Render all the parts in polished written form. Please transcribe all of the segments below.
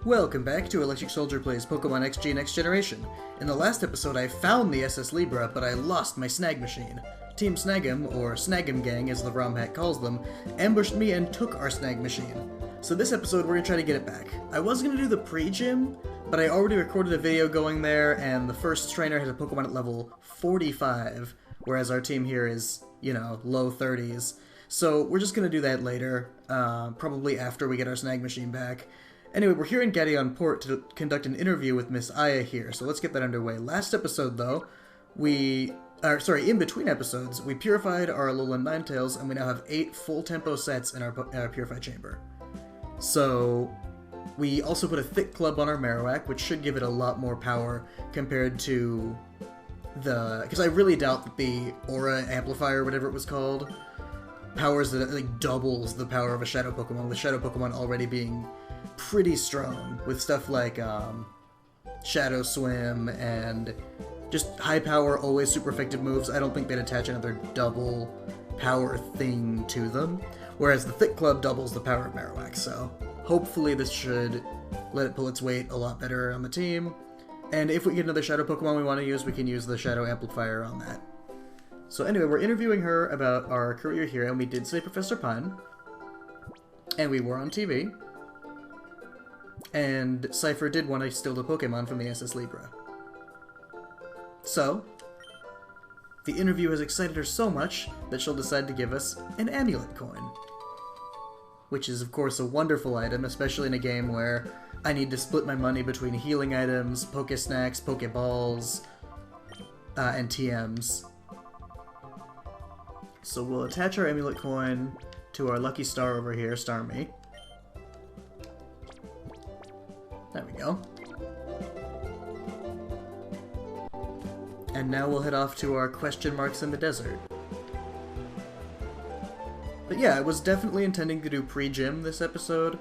Welcome back to Electric Soldier Plays Pokémon XG Next Generation. In the last episode I found the SS Libra, but I lost my snag machine. Team Snag'em, or Snag'em Gang as the ROM hack calls them, ambushed me and took our snag machine. So this episode we're going to try to get it back. I was going to do the pre-gym, but I already recorded a video going there, and the first trainer has a Pokemon at level 45, whereas our team here is, you know, low 30s. So we're just going to do that later, probably after we get our snag machine back. Anyway, we're here in Gadion Port to conduct an interview with Miss Aya here, so let's get that underway. Last episode, though, in between episodes, we purified our Alolan Ninetales, and we now have 8 full-tempo sets in our Purified Chamber. So, we also put a Thick Club on our Marowak, which should give it a lot more power compared to the... Because I really doubt that the Aura Amplifier, whatever it was called, powers that like doubles the power of a Shadow Pokemon, with Shadow Pokemon already being pretty strong, with stuff like Shadow Swim and just high power, always super effective moves. I don't think they'd attach another double power thing to them, whereas the Thick Club doubles the power of Marowak, so hopefully this should let it pull its weight a lot better on the team. And if we get another Shadow Pokemon we want to use, we can use the Shadow Amplifier on that. So anyway, we're interviewing her about our career here, and we did say Professor Pine, and we were on TV. And Cypher did want to steal the Pokemon from the SS Libra. So, the interview has excited her so much that she'll decide to give us an amulet coin. Which is, of course, a wonderful item, especially in a game where I need to split my money between healing items, Pokesnacks, Pokeballs, and TMs. So we'll attach our amulet coin to our lucky star over here, Starmie. There we go. And now we'll head off to our question marks in the desert. But yeah, I was definitely intending to do pre-gym this episode.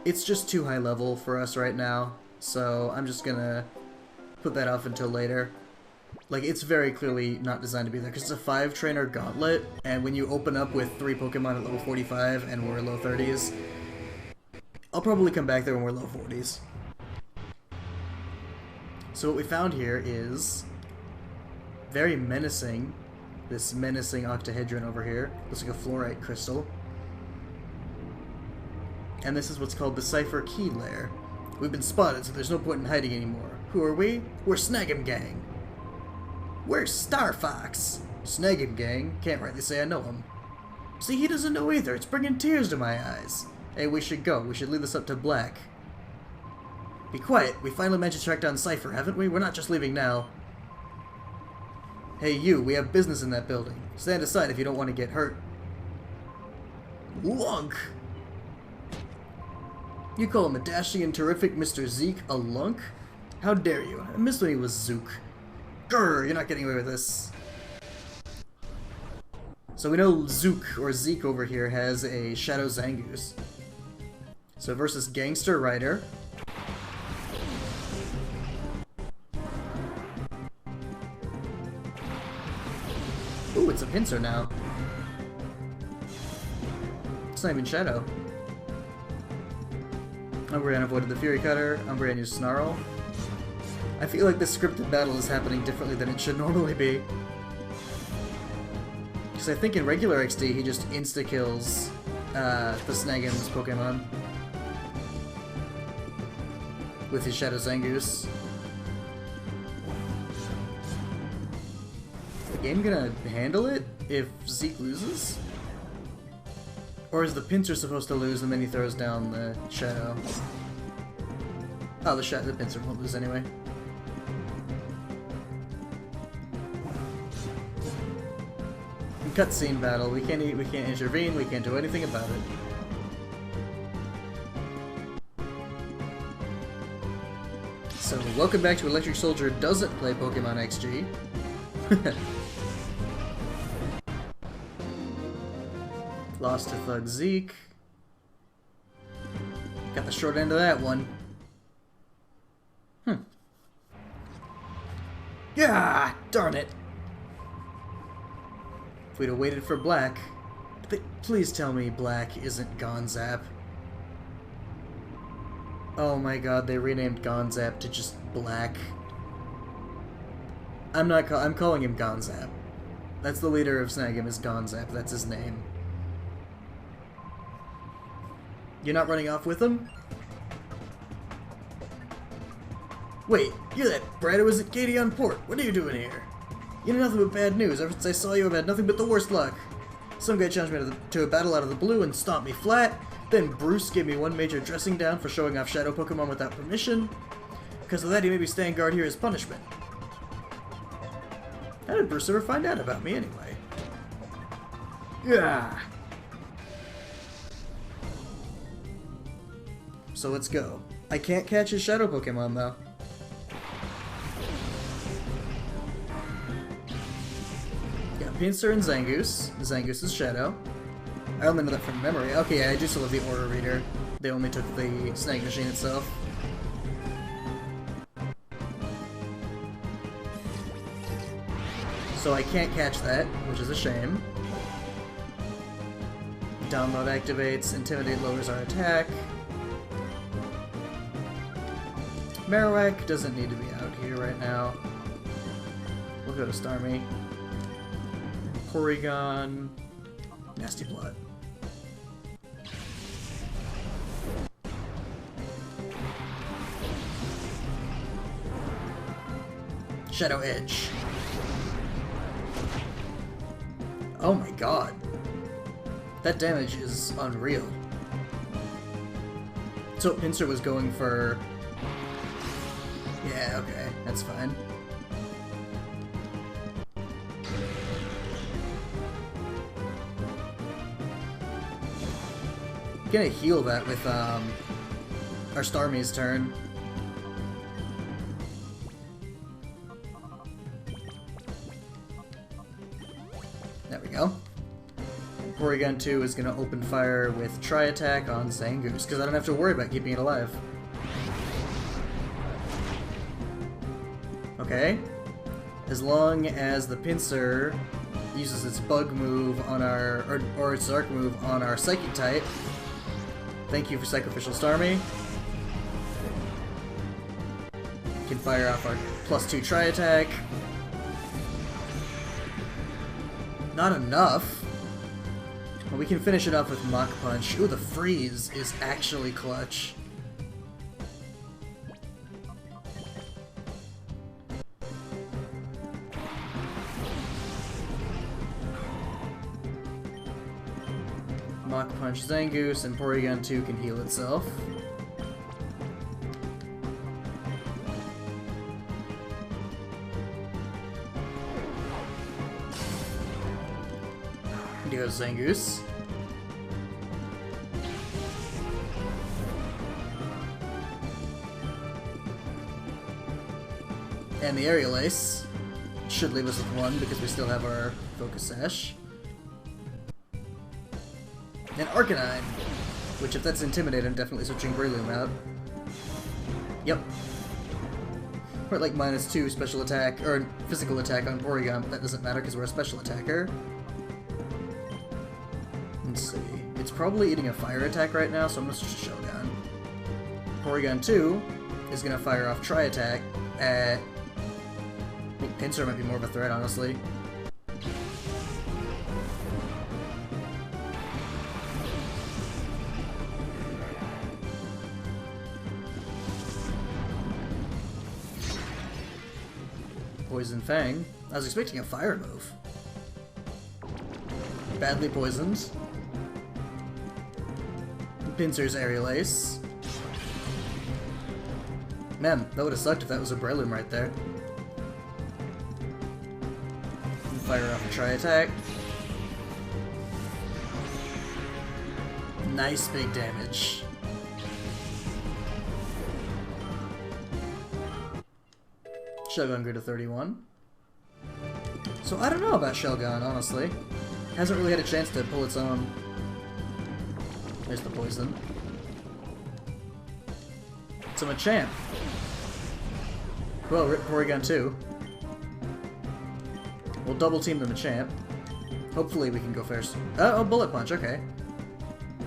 It's just too high level for us right now, so I'm just gonna put that off until later. Like, it's very clearly not designed to be there, because it's a 5-trainer gauntlet, and when you open up with 3 Pokemon at level 45 and we're low 30s, I'll probably come back there when we're low 40s. So what we found here is very menacing, this menacing octahedron over here. Looks like a fluorite crystal. And this is what's called the Cypher Key Lair. We've been spotted, so there's no point in hiding anymore. Who are we? We're Snag'em Gang. Where's Star Fox? Snag'em Gang? Can't rightly say I know him. See, he doesn't know either. It's bringing tears to my eyes. Hey, we should go. We should lead this up to Black. Be quiet. We finally managed to track down Cypher, haven't we? We're not just leaving now. Hey, you. We have business in that building. Stand aside if you don't want to get hurt. Lunk! You call him a dashing and terrific Mr. Zeke a lunk? How dare you? I missed when he was Zook. Grr, you're not getting away with this. So we know Zook, or Zeke over here, has a Shadow Zangoose. So versus Gangster Rider. Ooh, it's a Pinsir now. It's not even Shadow. Umbreon avoided the Fury Cutter. Umbreon used Snarl. I feel like this scripted battle is happening differently than it should normally be. Because I think in regular XD he just insta-kills the Snag'em's Pokemon with his Shadow Zangoose. Is the game gonna handle it if Zeke loses? Or is the Pinsir supposed to lose and then he throws down the Shadow? Oh, the Pinsir won't lose anyway. Cutscene battle. We can't intervene. We can't do anything about it. So, welcome back to Electric Soldier Doesn't Play Pokemon XG. Lost to Thug Zeke. Got the short end of that one. Yeah, darn it. If we'd have waited for Black... Please tell me Black isn't Gonzap. Oh my god, they renamed Gonzap to just Black. I'm calling him Gonzap. That's the leader of Snag'em, is Gonzap. That's his name. You're not running off with him? Wait, you're that brat who was at Katie on Port. What are you doing here? You know nothing but bad news. Ever since I saw you, I've had nothing but the worst luck. Some guy challenged me to a battle out of the blue and stomped me flat. Then Bruce gave me one major dressing down for showing off Shadow Pokemon without permission. Because of that, he made me stand guard here as punishment. How did Bruce ever find out about me anyway? Yeah. So let's go. I can't catch his Shadow Pokemon though. Yeah, Pinsir and Zangoose. Zangoose is Shadow. I only know that from memory. Okay, yeah, I do still have the Aura Reader. They only took the Snag Machine itself. So I can't catch that, which is a shame. Download activates, Intimidate lowers our attack. Marowak doesn't need to be out here right now. We'll go to Starmie. Porygon. Nasty Blood. Shadow Edge. Oh my god. That damage is unreal. So Pinsir was going for... Yeah, okay, that's fine. Gonna heal that with our Starmie's turn. There we go. Porygon 2 is gonna open fire with Tri-Attack on Zangoose, because I don't have to worry about keeping it alive. Okay. As long as the Pinsir uses its bug move on our, or its dark move on our Psychic type. Thank you for Sacrificial Starmie. Can fire off our +2 Tri-Attack. Not enough. Well, we can finish it off with Mach Punch. Ooh, the freeze is actually clutch. Mach Punch Zangoose, and Porygon 2 can heal itself. Here goes Zangoose. And the Aerial Ace should leave us with 1 because we still have our Focus Sash. And Arcanine, which if that's Intimidate, I'm definitely switching Breloom out. Yep. We're at like -2 special attack, or physical attack on Porygon, but that doesn't matter because we're a special attacker. Let's see. It's probably eating a fire attack right now, so I'm gonna switch to Shogun. Porygon 2 is gonna fire off Tri-Attack at... I think Pinsir might be more of a threat, honestly. Poison Fang. I was expecting a fire move. Badly poisoned. Pinsir's Aerial Ace. Man, that would have sucked if that was a Breloom right there. Fire off a Tri-Attack. Nice big damage. Shogun grew to 31. So I don't know about Shogun, honestly. Hasn't really had a chance to pull its own. There's the poison. So Machamp. Well, rip Porygon 2. We'll double team the Machamp. Hopefully we can go first. Oh, Bullet Punch, okay.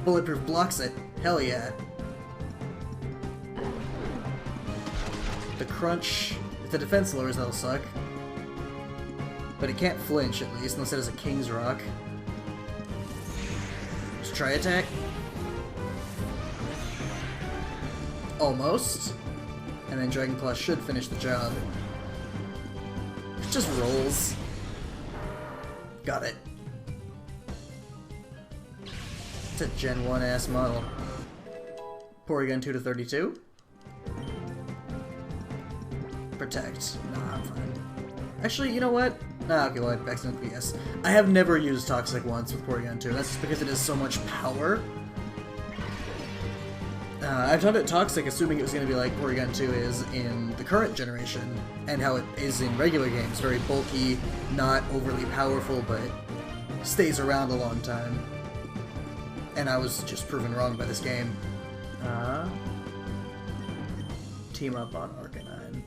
Bulletproof blocks it. Hell yeah. The crunch, if the defense lowers, that'll suck. But it can't flinch, at least, unless it has a King's Rock. Just try attack. Almost. And then Dragon Claw should finish the job. It just rolls. Got it. It's a Gen 1 ass model. Porygon 2 to 32. Protect. Nah, I'm fine. Actually, you know what? Nah, okay, well, I have accident BS. I have never used Toxic once with Porygon 2. That's just because it has so much power. I've done it Toxic assuming it was going to be like Porygon 2 is in the current generation, and how it is in regular games. Very bulky, not overly powerful, but stays around a long time. And I was just proven wrong by this game. Team up on Arcanine.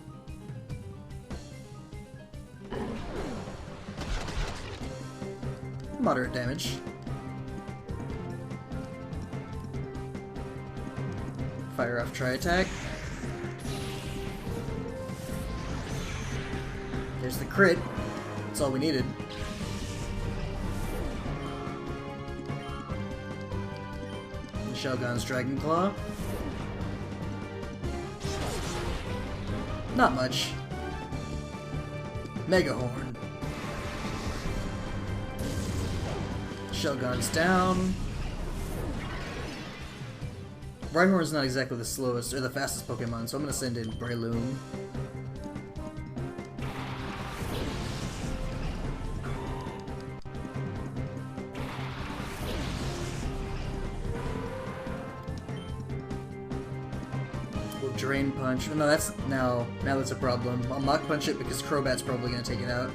Moderate damage. Fire off Tri-Attack. There's the crit. That's all we needed. Shelgon's Dragon Claw. Not much. Mega Horn. Shelgon's down. Rhyhorn's not exactly the slowest or the fastest Pokemon, so I'm gonna send in Breloom. We'll Drain Punch. No, that's now that's a problem. I'll Mach Punch it because Crobat's probably gonna take it out.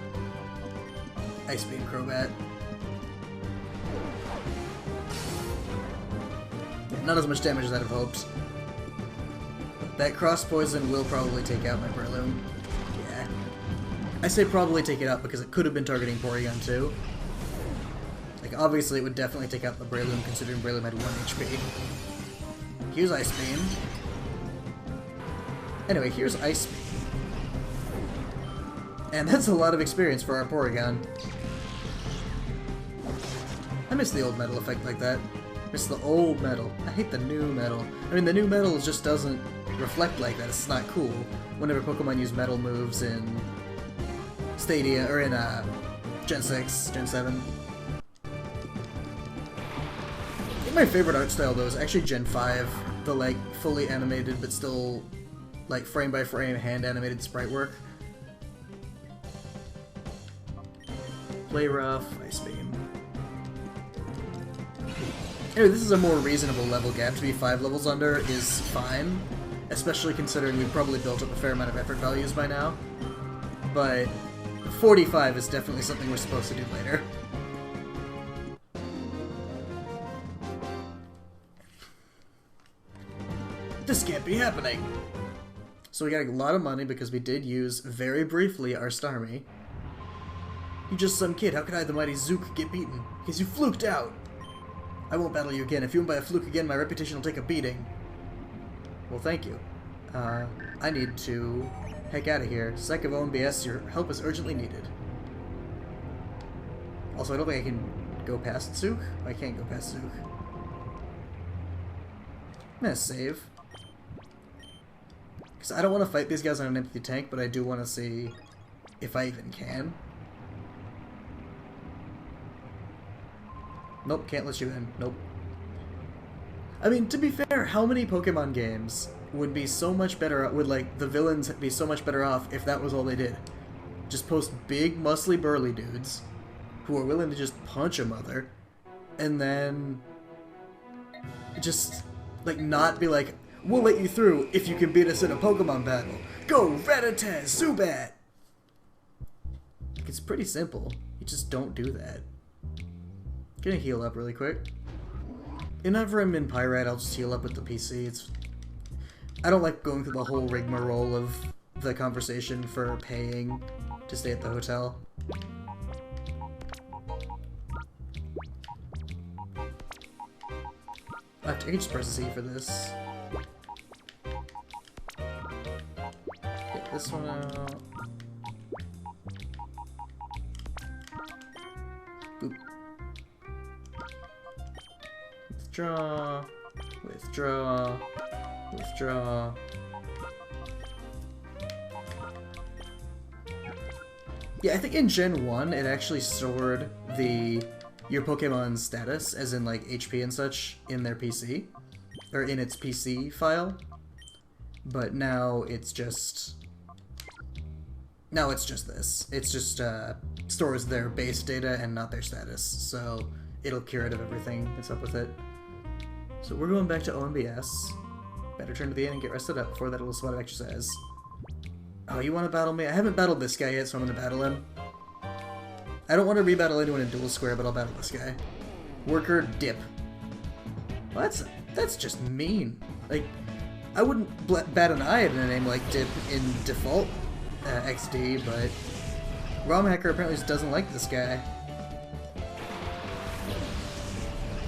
Ice Beam Crobat. Not as much damage as I'd have hoped. That Cross Poison will probably take out my Breloom. Yeah. I say probably take it out because it could have been targeting Porygon 2. Like, obviously it would definitely take out the Breloom considering Breloom had 1 HP. Here's Ice Beam. Anyway, here's Ice Beam. And that's a lot of experience for our Porygon. I miss the old metal effect like that. It's the old metal. I hate the new metal. I mean, the new metal just doesn't reflect like that. It's not cool. Whenever Pokemon use metal moves in Stadia, or in Gen 6, Gen 7. I think my favorite art style, though, is actually Gen 5. The, like, fully animated, but still, like, frame-by-frame, hand-animated sprite work. Play rough, Ice Beam. Anyway, this is a more reasonable level gap. To be 5 levels under is fine, especially considering we've probably built up a fair amount of effort values by now. But 45 is definitely something we're supposed to do later. This can't be happening! So we got a lot of money because we did use, very briefly, our Starmie. You're just some kid. How could I, the mighty Zook, get beaten? Because you fluked out! I won't battle you again. If you win by a fluke again, my reputation will take a beating. Well, thank you. I need to heck out of here. Psych of OMBS, your help is urgently needed. Also, I don't think I can go past Zook. I can't go past Zook. I'm gonna save. Because I don't want to fight these guys on an empty tank, but I do want to see if I even can. Nope, can't let you in. Nope. I mean, to be fair, how many Pokemon games would be so much better, would, like, the villains be so much better off if that was all they did? Just post big, muscly, burly dudes who are willing to just punch a mother, and then just, like, not be like, we'll let you through if you can beat us in a Pokemon battle. Go, Rattata, Zubat! Like, it's pretty simple. You just don't do that. Gonna heal up really quick. Whenever I'm in Pyrite, I'll just heal up with the PC. I don't like going through the whole rigmarole of the conversation for paying to stay at the hotel. I can just press Z for this. this one out. Boop. Withdraw. Withdraw. Withdraw. Yeah, I think in Gen 1 it actually stored your Pokemon's status, as in like HP and such, in their PC. Or in its PC file. But now it's just... Now it's just this. It's just stores their base data and not their status. So it'll cure it of everything that's up with it. So we're going back to OMBS. Better turn to the inn and get rested up before that little SWAT exercise. Oh, you want to battle me? I haven't battled this guy yet, so I'm going to battle him. I don't want to rebattle anyone in dual square, but I'll battle this guy. Worker dip. Well, that's just mean. Like, I wouldn't bat an eye at a name like Dip in default XD, but ROM Hacker apparently just doesn't like this guy.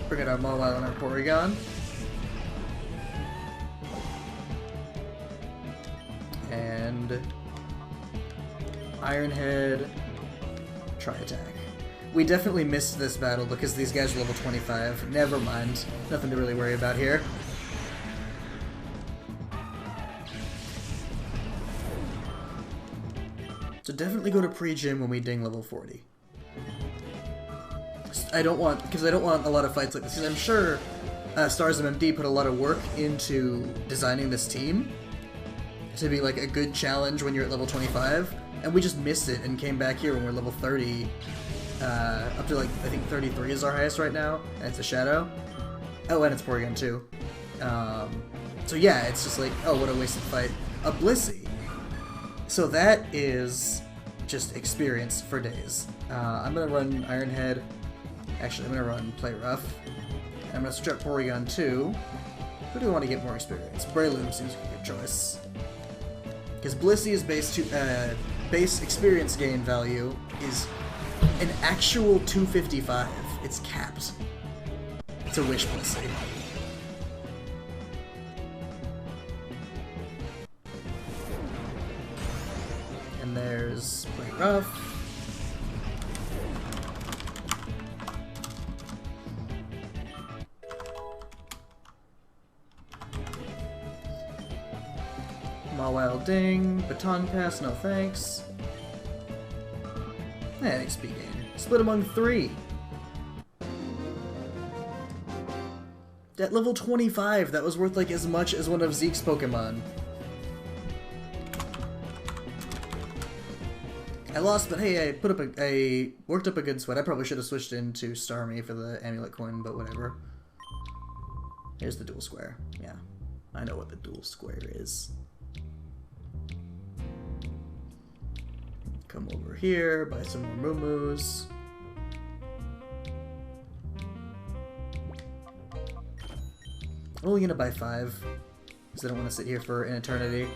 Bring out our Mawile and our Porygon. And Iron Head, try attack. We definitely missed this battle because these guys are level 25. Never mind. Nothing to really worry about here. So definitely go to pre-gym when we ding level 40. I don't want a lot of fights like this, because I'm sure Stars MMD put a lot of work into designing this team to be like a good challenge when you're at level 25, and we just missed it and came back here when we're level 30, up to like, I think 33 is our highest right now, and it's a Shadow. Oh, and it's Porygon too. So yeah, it's just like, oh, what a wasted fight. A Blissey. So that is just experience for days. I'm gonna run Iron Head. Actually, I'm gonna run Play Rough. I'm gonna switch out Porygon too. Who do I want to get more experience? Breloom seems like a good choice. Because Blissey is base experience gain value is an actual 255. It's capped. It's a Wish Blissey. And there's Play Rough. Mawile Ding, Baton Pass, no thanks. XP gain. Split among 3. At level 25, that was worth like as much as one of Zeke's Pokemon. I lost, but hey, I worked up a good sweat. I probably should have switched into Starmie for the amulet coin, but whatever. Here's the dual square. Yeah, I know what the dual square is. Come over here, buy some more Moo-Moos. I'm only gonna buy 5, because I don't want to sit here for an eternity.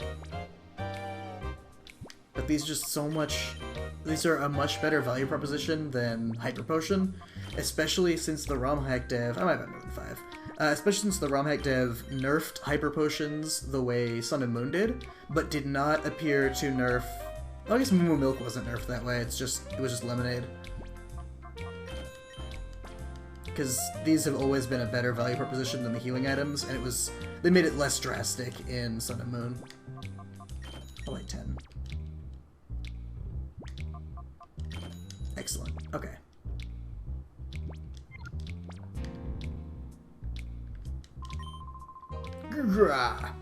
But these these are a much better value proposition than Hyper Potion, especially since the ROM hack dev, I might buy more than 5, especially since the ROM hack dev nerfed Hyper Potions the way Sun and Moon did, but did not appear to nerf. Well, I guess Moo Milk wasn't nerfed that way, it was just Lemonade. Because these have always been a better value proposition than the healing items, and they made it less drastic in Sun and Moon. I like 10. Excellent, okay. Grrrah.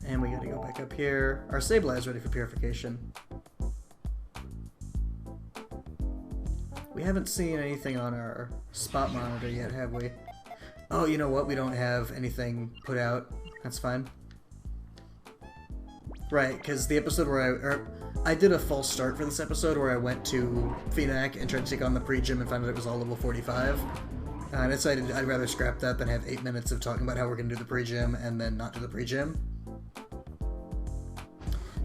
And we gotta go back up here. Our Sableye is ready for purification. We haven't seen anything on our spot monitor yet, have we? Oh, you know what? We don't have anything put out. That's fine. Right, because the episode where I did a false start for this episode where I went to Phenac and tried to take on the pre-gym and found out it was all level 45. And I decided I'd rather scrap that than have 8 minutes of talking about how we're going to do the pre-gym and then not do the pre-gym.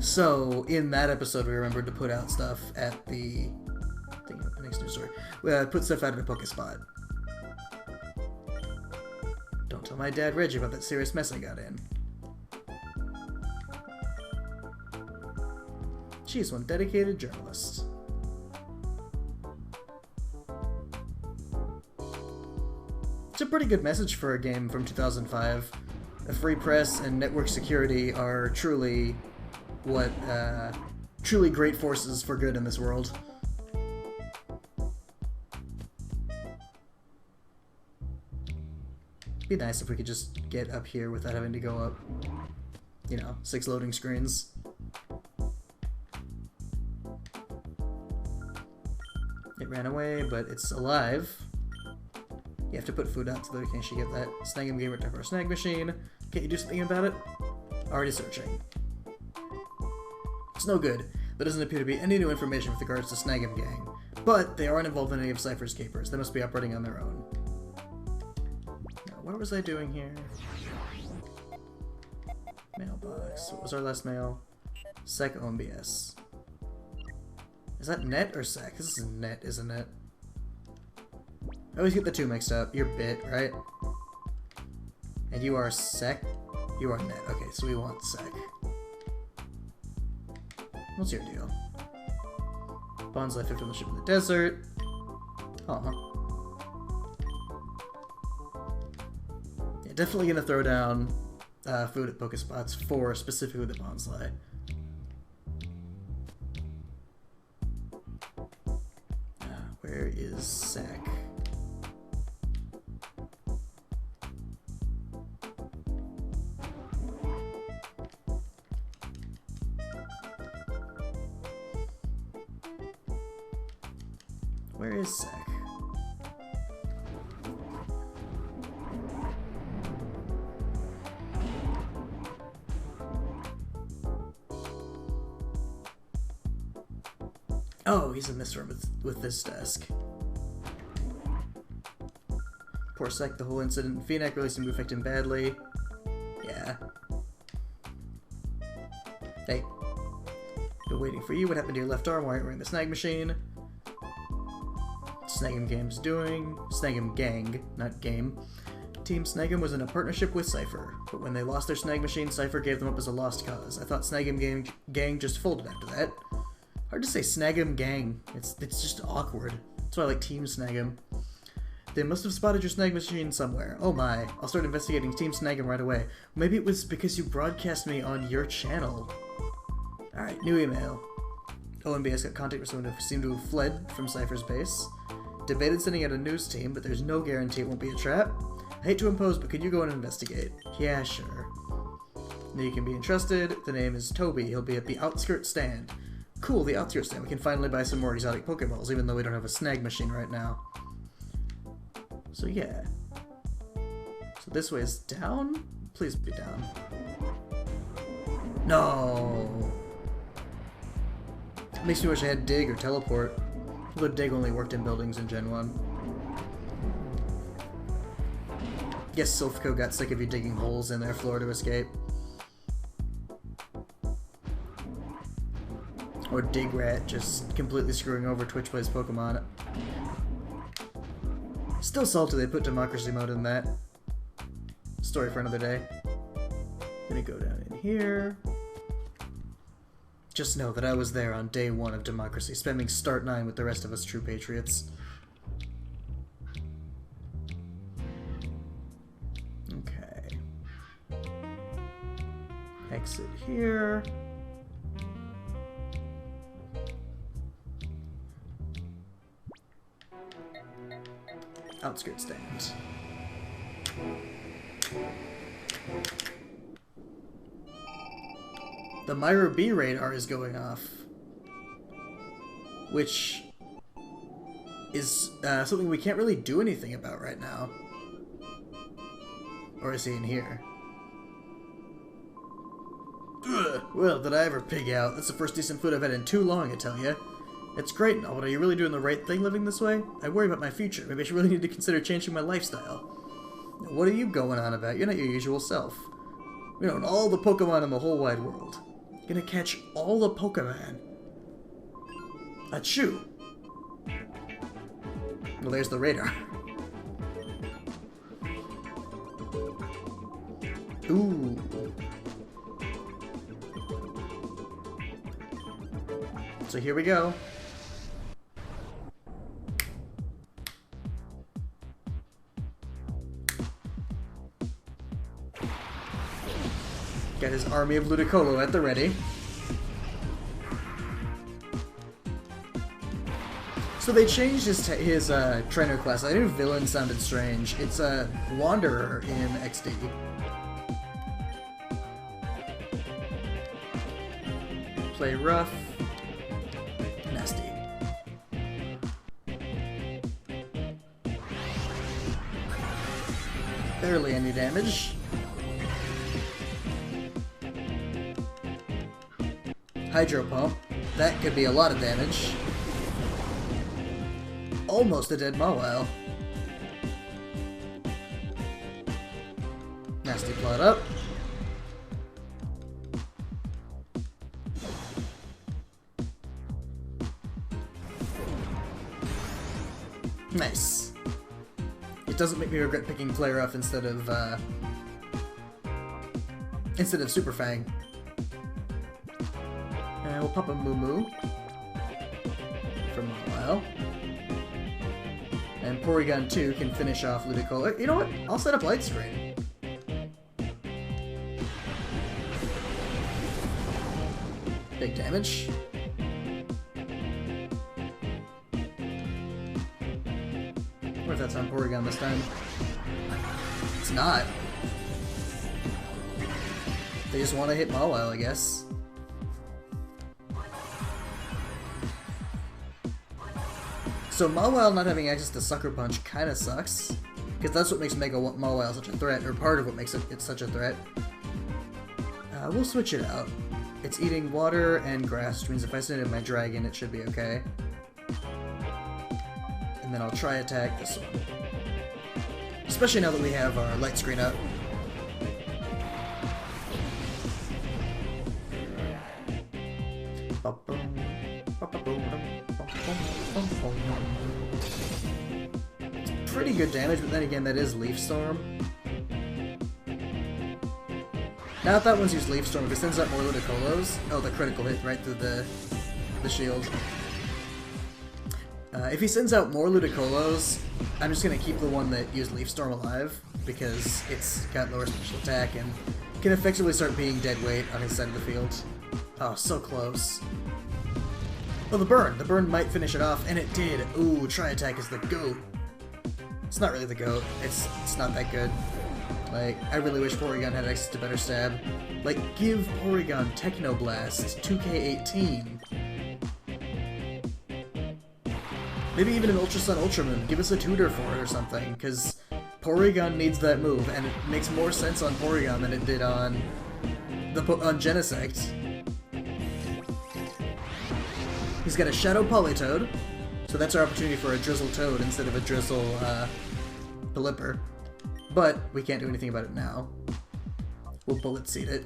So, in that episode, we remembered to put out stuff at the next news story. We put stuff out at a Pokespot. Don't Tell my dad Reggie about that serious mess I got in. She's one dedicated journalist. It's a pretty good message for a game from 2005. A free press and network security are truly what, truly great forces for good in this world. It'd be nice if we could just get up here without having to go up, you know, 6 loading screens. It ran away, but it's alive. You have to put food out so that we can actually get that. Snag 'em game return for a snag machine. Can't you do something about it? Already searching. It's no good. There doesn't appear to be any new information with regards to Snag 'em gang, but they aren't involved in any of Cypher's capers. They must be operating on their own. Now, what was I doing here? Mailbox. What was our last mail? Sec OMBS. Is that net or sec? This is net, isn't it? I always get the two mixed up. You're bit, right? And you are sec? You are net. Okay, so we want sec. What's your deal? Bonds left 50 on the ship in the desert. Aw. Yeah, definitely gonna throw down food at Pokespots for specifically the Bonsly. Where is sec? Where is sec? Oh, he's in this room with this desk. Poor Sec, the whole incident. Phoenix really seemed to affect him badly. Yeah. Hey. Been waiting for you. What happened to your left arm? Why aren't you wearing the snag machine? Snag 'em game's doing. Snag 'em gang, not game. Team Snag 'em was in a partnership with Cypher, but when they lost their snag machine, Cypher gave them up as a lost cause. I thought Snag 'em gang just folded after that. Hard to say Snag 'em gang. It's just awkward. That's why I like Team Snag 'em. They must have spotted your snag machine somewhere. Oh my, I'll start investigating Team Snag 'em right away. Maybe it was because you broadcast me on your channel. Alright, new email. OMBS got contact with someone who seemed to have fled from Cypher's base. Debated sending out a news team, but there's no guarantee it won't be a trap. I hate to impose, but could you go and investigate? Yeah, sure. Now you can be entrusted. The name is Toby. He'll be at the Outskirt stand. Cool, the Outskirt stand. We can finally buy some more exotic Pokeballs, even though we don't have a snag machine right now. So yeah. So this way is down? Please be down. No! Makes me wish I had Dig or Teleport. Although Dig only worked in buildings in Gen 1. Guess Silphco got sick of you digging holes in their floor to escape. Or Digrat just completely screwing over Twitch Plays Pokemon. Still salty they put Democracy Mode in that. Story for another day. Gonna go down in here. Just know that I was there on day 1 of Democracy, spamming Start 9 with the rest of us true patriots. Okay. Exit here. Outskirt stand. The Myra B radar is going off, which is something we can't really do anything about right now. Or is he in here? Ugh. Well, did I ever pig out? That's the first decent food I've had in too long, I tell ya. It's great and all, but are you really doing the right thing living this way? I worry about my future. Maybe I should really need to consider changing my lifestyle. Now, what are you going on about? You're not your usual self. You own all the Pokemon in the whole wide world. You're gonna catch all the Pokemon. Achoo! Well, there's the radar. Ooh. So here we go. Got his army of Ludicolo at the ready. So they changed his trainer class. I knew Villain sounded strange. It's a Wanderer in XD. Play rough. Nasty. Barely any damage. Hydro Pump. That could be a lot of damage. Almost a dead Mawile. Nasty plot up. Nice. It doesn't make me regret picking Play Rough instead of Super Fang. And we'll pop a Moo Moo from Mawile. And Porygon 2 can finish off Ludicolo. You know what? I'll set up Light Screen. Big damage. What if that's on Porygon this time? It's not. They just want to hit Mawile, I guess. So Mawile not having access to Sucker Punch kind of sucks, because that's what makes Mega Mawile such a threat, or part of what makes it such a threat. We'll switch it out. It's eating water and grass, which means if I send in my dragon, it should be okay. And then I'll try attack this one. Especially now that we have our light screen up. Pretty good damage, but then again, that is Leaf Storm. Now that one's used Leaf Storm, if it sends out more Ludicolos... Oh, the critical hit right through the shield. If he sends out more Ludicolos, I'm just going to keep the one that used Leaf Storm alive, because it's got lower special attack and can effectively start being dead weight on his side of the field. Oh, so close. Oh, the burn! The burn might finish it off, and it did! Ooh, Tri-Attack is the GOAT. It's not really the GOAT. It's not that good. Like, I really wish Porygon had access to better stab. Like, give Porygon Technoblast 2K18. Maybe even an Ultra Sun Ultra Moon. Give us a tutor for it or something, because Porygon needs that move, and it makes more sense on Porygon than it did on Genesect. He's got a Shadow Politoed, so that's our opportunity for a Drizzle Toad instead of a Drizzle Pelipper. But we can't do anything about it now. We'll Bullet Seed it.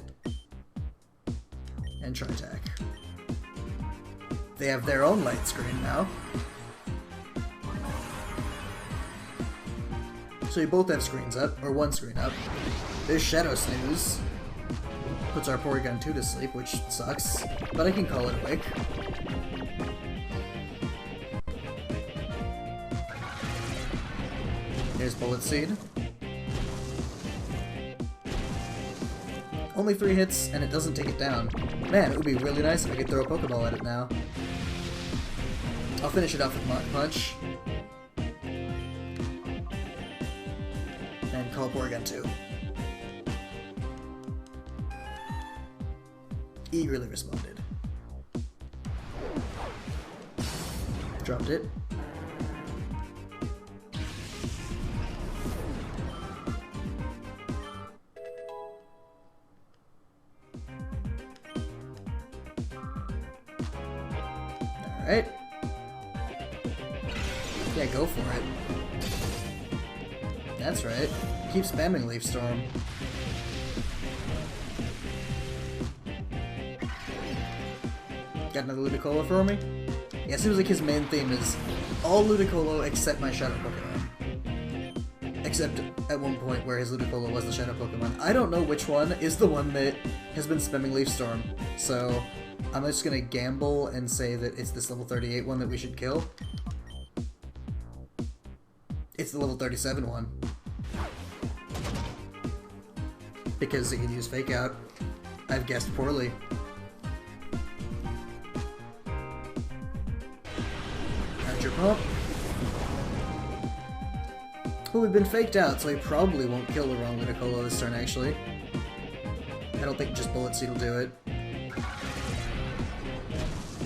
And try attack. They have their own light screen now. So you both have screens up, or one screen up. There's Shadow Snooze. Puts our Porygon 2 to sleep, which sucks. But I can call it awake. Here's Bullet Seed. Only 3 hits, and it doesn't take it down. Man, it would be really nice if I could throw a Pokeball at it now. I'll finish it off with Mach Punch. And call Porygon 2. Eagerly responded. Dropped it. Alright. Yeah, go for it. That's right. Keep spamming Leaf Storm. Got another Ludicolo for me? Yeah, it seems like his main theme is all Ludicolo except my Shadow Pokemon. except at one point where his Ludicolo was the Shadow Pokemon. I don't know which one is the one that has been spamming Leaf Storm, so I'm just gonna gamble and say that it's this level 38 one that we should kill. It's the level 37 one. Because it can use Fake Out. I've guessed poorly. Archer Pump. Well, we've been faked out, so he probably won't kill the wrong Ludicolo this turn, actually. I don't think just Bullet Seed will do it.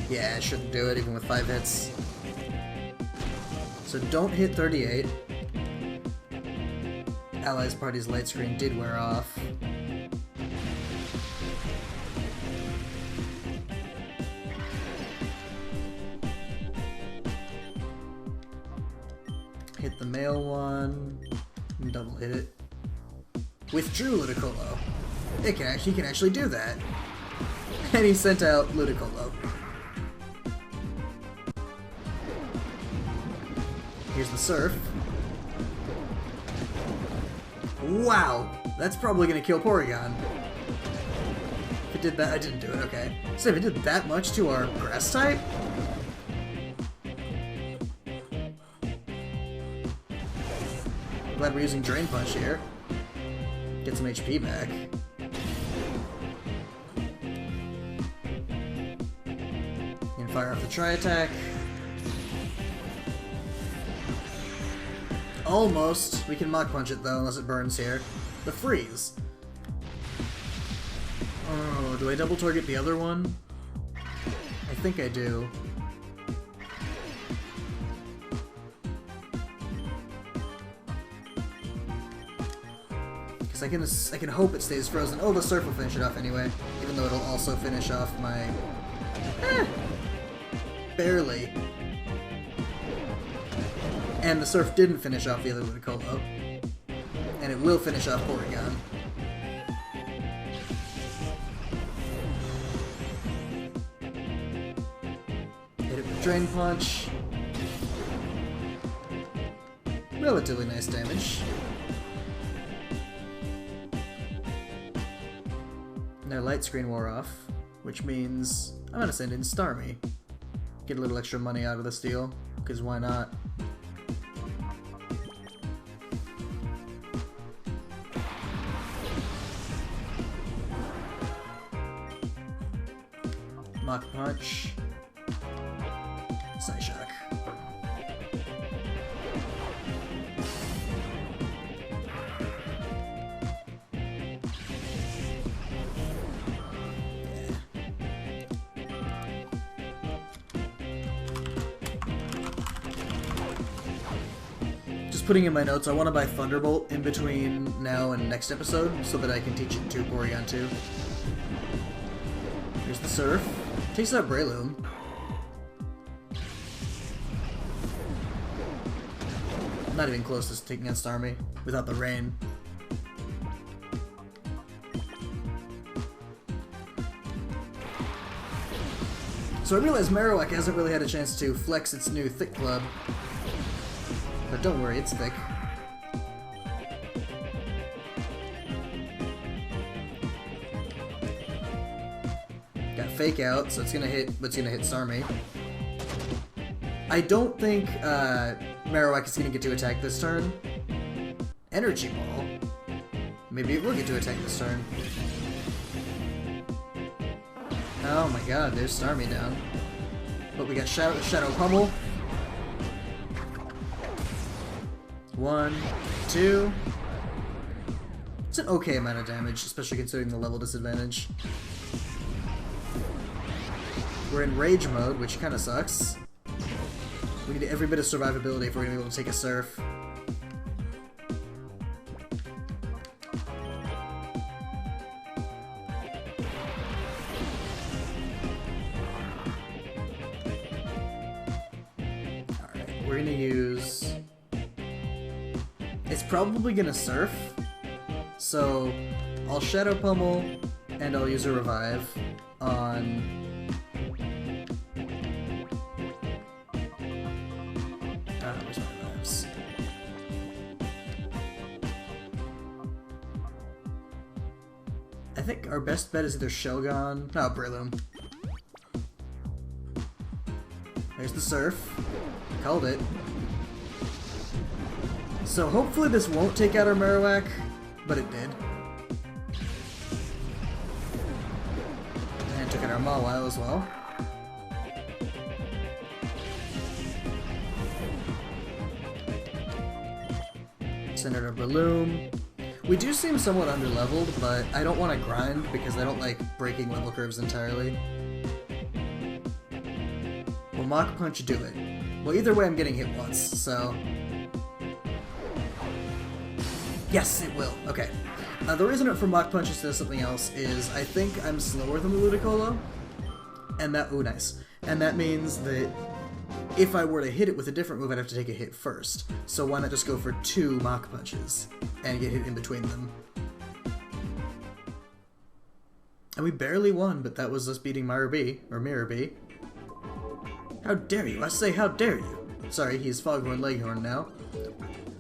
Yeah, it shouldn't do it, even with 5 hits. So don't hit 38. Allies Party's light screen did wear off. Hit the male one, and double hit it. Withdrew Ludicolo. He can actually do that. And he sent out Ludicolo. Here's the Surf. Wow! That's probably gonna kill Porygon. If it did that, I didn't do it, okay. So if it did that much to our Grass type? Glad we're using Drain Punch here. Get some HP back. And fire off the Tri-Attack. Almost. We can Mach Punch it though, unless it burns here. The Freeze. Oh, do I double target the other one? I think I do. Because I can hope it stays frozen. Oh, the Surf will finish it off anyway. Even though it'll also finish off my... barely. And the Surf didn't finish off the other Ludicolo. And it will finish off Porygon. Hit it with Drain Punch. Relatively nice damage. And their light screen wore off, which means I'm gonna send in Starmie. Get a little extra money out of this deal, because why not? Mach Punch. Psyshock. Just putting in my notes, I want to buy Thunderbolt in between now and next episode so that I can teach it to Porygon 2. Here's the Surf. Takes out Breloom. Not even close to taking out Starmie without the rain. So I realize Marowak hasn't really had a chance to flex its new Thick Club. But don't worry, it's thick. Got Fake Out, so it's gonna hit Starmie. I don't think Marowak is gonna get to attack this turn. Energy Ball. Maybe it will get to attack this turn. Oh my god, there's Starmie down. But we got Shadow Pummel. 1, 2. It's an okay amount of damage, especially considering the level disadvantage. We're in Rage mode, which kind of sucks. We need every bit of survivability if we're going to be able to take a Surf. Alright, we're going to use... It's probably going to Surf, so I'll Shadow Pummel and I'll use a Revive on... where's my Revives? think our best bet is either Shogun... No, Breloom. There's the Surf. Called it. So hopefully this won't take out our Marowak, but it did. And took out our Mawile as well. Send out our Breloom. We do seem somewhat underleveled, but I don't want to grind because I don't like breaking level curves entirely. Will Mach Punch do it? Well, either way I'm getting hit once, so... Yes, it will. Okay. The reason for Mach Punch instead of something else is I think I'm slower than the Ludicolo, and that... Ooh, nice. And that means that if I were to hit it with a different move, I'd have to take a hit first. So why not just go for 2 Mach Punches and get hit in between them? And we barely won, but that was us beating Mirror B, or Mirror B. How dare you? I say, how dare you? Sorry, he's Foghorn Leghorn now.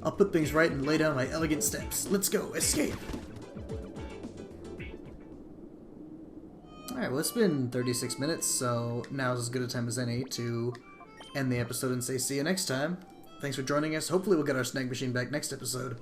I'll put things right and lay down my elegant steps. Let's go, escape! Alright, well it's been 36 minutes, so now's as good a time as any to end the episode and say see you next time. Thanks for joining us. Hopefully we'll get our snag machine back next episode.